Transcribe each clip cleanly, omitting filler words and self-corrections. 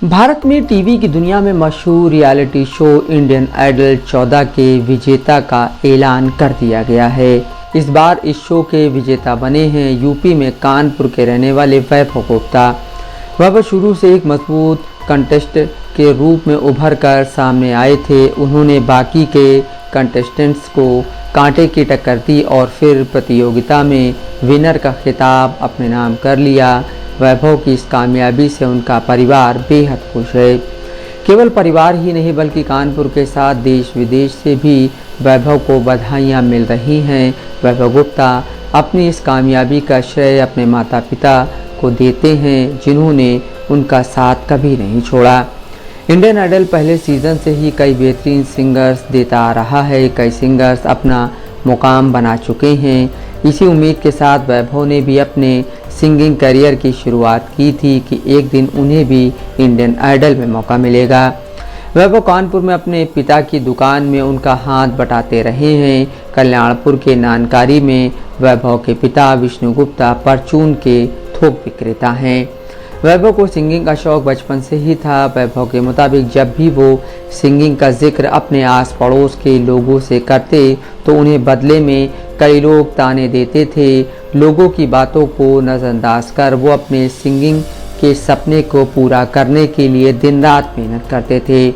भारत में टीवी की दुनिया में मशहूर रियलिटी शो इंडियन आइडल 14 के विजेता का ऐलान कर दिया गया है। इस बार इस शो के विजेता बने हैं यूपी में कानपुर के रहने वाले वैभव गुप्ता। वह शुरू से एक मजबूत कंटेस्टेंट के रूप में उभर कर सामने आए थे। उन्होंने बाकी के कंटेस्टेंट्स को कांटे की टक्कर दी और फिर प्रतियोगिता में विनर का खिताब अपने नाम कर लिया। वैभव की इस कामयाबी से उनका परिवार बेहद खुश है। केवल परिवार ही नहीं बल्कि कानपुर के साथ देश विदेश से भी वैभव को बधाइयाँ मिल रही हैं। वैभव गुप्ता अपनी इस कामयाबी का श्रेय अपने माता पिता को देते हैं जिन्होंने उनका साथ कभी नहीं छोड़ा। इंडियन आइडल पहले सीज़न से ही कई बेहतरीन सिंगर्स देता आ रहा है। कई सिंगर्स अपना मुकाम बना चुके हैं। इसी उम्मीद के साथ वैभव ने भी अपने सिंगिंग करियर की शुरुआत की थी कि एक दिन उन्हें भी इंडियन आइडल में मौका मिलेगा। वैभव कानपुर में अपने पिता की दुकान में उनका हाथ बटाते रहे हैं। कल्याणपुर के नानकारी में वैभव के पिता विष्णु गुप्ता परचून के थोक विक्रेता हैं। वैभव को सिंगिंग का शौक बचपन से ही था। वैभव के मुताबिक जब भी वो सिंगिंग का जिक्र अपने आस पड़ोस के लोगों से करते तो उन्हें बदले में कई लोग ताने देते थे। लोगों की बातों को नज़रअंदाज कर वो अपने सिंगिंग के सपने को पूरा करने के लिए दिन रात मेहनत करते थे।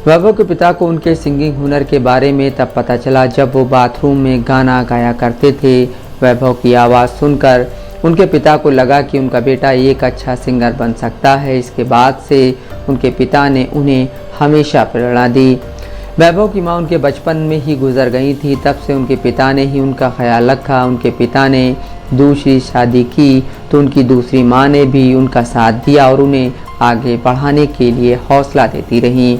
वैभव के पिता को उनके सिंगिंग हुनर के बारे में तब पता चला जब वो बाथरूम में गाना गाया करते थे। वैभव की आवाज़ सुनकर उनके पिता को लगा कि उनका बेटा एक अच्छा सिंगर बन सकता है। इसके बाद से उनके पिता ने उन्हें हमेशा प्रेरणा दी। वैभव की मां उनके बचपन में ही गुजर गई थी। तब से उनके पिता ने ही उनका ख्याल रखा। उनके पिता ने दूसरी शादी की तो उनकी दूसरी मां ने भी उनका साथ दिया और उन्हें आगे बढ़ाने के लिए हौसला देती रहीं।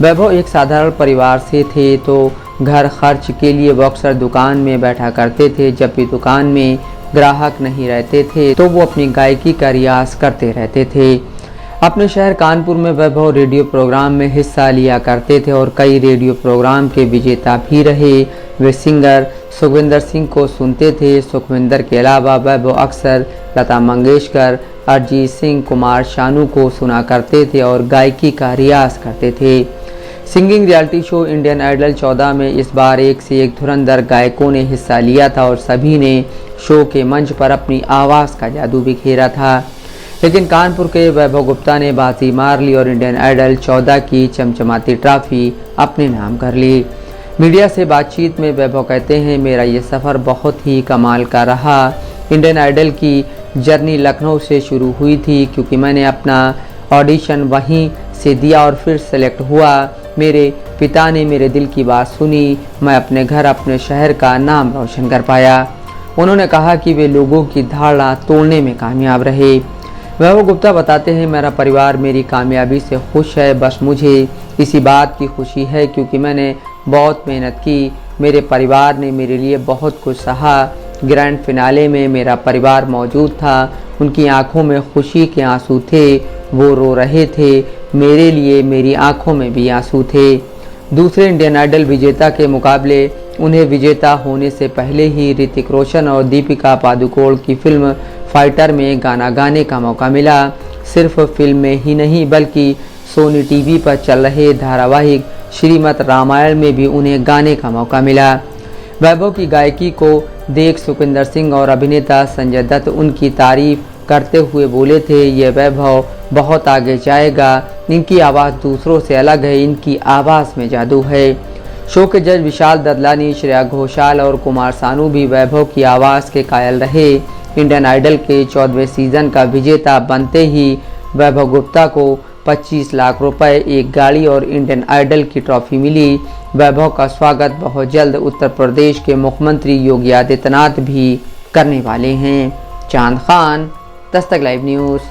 वैभव एक साधारण परिवार से थे तो घर खर्च के लिए वो अक्सर दुकान में बैठा करते थे। जब भी दुकान में ग्राहक नहीं रहते थे तो वो अपनी गायकी का रियाज करते रहते थे। अपने शहर कानपुर में वैभव रेडियो प्रोग्राम में हिस्सा लिया करते थे और कई रेडियो प्रोग्राम के विजेता भी रहे। वे सिंगर सुखविंदर सिंह को सुनते थे। सुखविंदर के अलावा वैभव अक्सर लता मंगेशकर, अरिजीत सिंह, कुमार शानू को सुना करते थे और गायकी का रियाज करते थे। Singing reality show Indian Idol 14 में इस बार एक से एक धुरंधर गायकों ने हिस्सा लिया था और सभी ने शो के मंच पर अपनी आवाज़ का जादू बिखेरा था। लेकिन कानपुर के वैभव गुप्ता ने बाजी मार ली और इंडियन आइडल 14 की चमचमाती ट्रॉफी अपने नाम कर ली। मीडिया से बातचीत में वैभव कहते हैं, मेरा ये सफ़र बहुत ही कमाल का रहा। इंडियन आइडल की जर्नी लखनऊ से शुरू हुई थी क्योंकि मैंने अपना ऑडिशन वहीं से दिया और फिर सेलेक्ट हुआ। मेरे पिता ने मेरे दिल की बात सुनी। मैं अपने घर अपने शहर का नाम रोशन कर पाया। उन्होंने कहा कि वे लोगों की धारणा तोड़ने में कामयाब रहे। वैभव गुप्ता बताते हैं, मेरा परिवार मेरी कामयाबी से खुश है। बस मुझे इसी बात की खुशी है क्योंकि मैंने बहुत मेहनत की। मेरे परिवार ने मेरे लिए बहुत कुछ सहा। ग्रैंड फिनाले में मेरा परिवार मौजूद था। उनकी आंखों में खुशी के आंसू थे। वो रो रहे थे। मेरे लिए मेरी आंखों में भी आंसू थे। दूसरे इंडियन आइडल विजेता के मुकाबले उन्हें विजेता होने से पहले ही ऋतिक रोशन और दीपिका पादुकोण की फिल्म फाइटर में गाना गाने का मौका मिला। सिर्फ फिल्म में ही नहीं बल्कि सोनी टीवी पर चल रहे धारावाहिक श्रीमद् रामायण में भी उन्हें गाने का मौका मिला। वैभव की गायकी को देख सुखविंदर सिंह और अभिनेता संजय दत्त उनकी तारीफ करते हुए बोले थे, ये वैभव बहुत आगे जाएगा। इनकी आवाज़ दूसरों से अलग है। इनकी आवाज़ में जादू है। शो के जज विशाल ददलानी, श्रेया घोषाल और कुमार सानू भी वैभव की आवाज़ के कायल रहे। इंडियन आइडल के 14वें सीज़न का विजेता बनते ही वैभव गुप्ता को 25 लाख रुपए, एक गाड़ी और इंडियन आइडल की ट्रॉफी मिली। वैभव का स्वागत बहुत जल्द उत्तर प्रदेश के मुख्यमंत्री योगी आदित्यनाथ भी करने वाले हैं। चांद खान, दस्तक लाइव न्यूज़।